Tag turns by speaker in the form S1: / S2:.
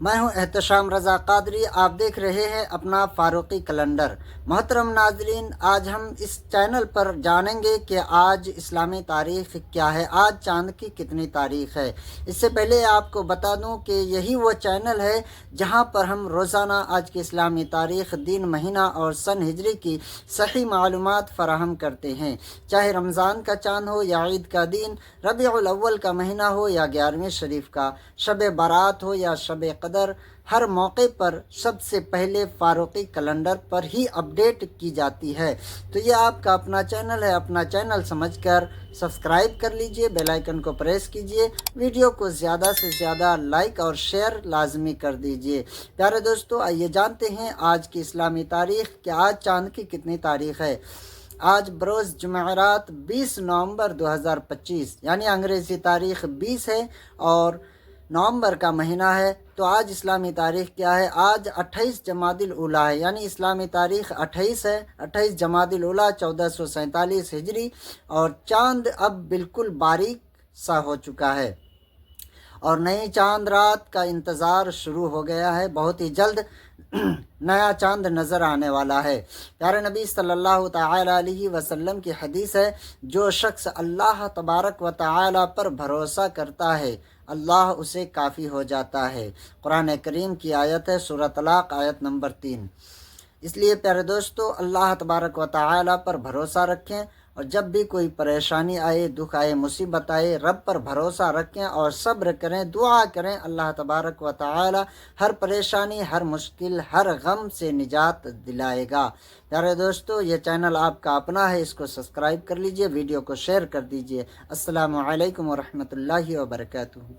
S1: میں ہوں احتشام رضا قادری، آپ دیکھ رہے ہیں اپنا فاروقی کیلنڈر۔ محترم ناظرین، آج ہم اس چینل پر جانیں گے کہ آج اسلامی تاریخ کیا ہے، آج چاند کی کتنی تاریخ ہے۔ اس سے پہلے آپ کو بتا دوں کہ یہی وہ چینل ہے جہاں پر ہم روزانہ آج کی اسلامی تاریخ، دن، مہینہ اور سن ہجری کی صحیح معلومات فراہم کرتے ہیں، چاہے رمضان کا چاند ہو یا عید کا دن، ربیع الاول کا مہینہ ہو یا 11ویں شریف کا، شب برات ہو یا شب قدر۔ ہر موقع پر سب سے پہلے فاروقی کیلنڈر پر ہی اپڈیٹ کی جاتی ہے۔ تو یہ آپ کا اپنا چینل ہے، اپنا چینل سمجھ کر سبسکرائب کر لیجئے، بیل آئیکن کو پریس کیجئے، ویڈیو کو زیادہ سے زیادہ لائک اور شیئر لازمی کر دیجئے۔ پیارے دوستو، آئیے جانتے ہیں آج کی اسلامی تاریخ کہ آج چاند کی کتنی تاریخ ہے۔ آج بروز جمعرات 20 نومبر 2025 یعنی انگریزی تاریخ 20 ہے اور نومبر کا مہینہ ہے۔ تو آج اسلامی تاریخ کیا ہے؟ آج 28 جمادی الاولیٰ ہے، یعنی اسلامی تاریخ 28 ہے، 28 جمادی الاولیٰ 1447 ہجری، اور چاند اب بالکل باریک سا ہو چکا ہے اور نئی چاند رات کا انتظار شروع ہو گیا ہے۔ بہت ہی جلد نیا چاند نظر آنے والا ہے۔ پیارے نبی صلی اللہ تعالی علیہ وسلم کی حدیث ہے، جو شخص اللہ تبارک و تعالی پر بھروسہ کرتا ہے اللہ اسے کافی ہو جاتا ہے۔ قرآن کریم کی آیت ہے، سورہ طلاق آیت نمبر 3۔ اس لیے پیارے دوستو، اللہ تبارک و تعالی پر بھروسہ رکھیں، اور جب بھی کوئی پریشانی آئے، دکھ آئے، مصیبت آئے، رب پر بھروسہ رکھیں اور صبر کریں، دعا کریں۔ اللہ تبارک و تعالی ہر پریشانی، ہر مشکل، ہر غم سے نجات دلائے گا۔ پیارے دوستو، یہ چینل آپ کا اپنا ہے، اس کو سبسکرائب کر لیجئے، ویڈیو کو شیئر کر دیجئے۔ السلام علیکم ورحمۃ اللہ وبرکاتہ۔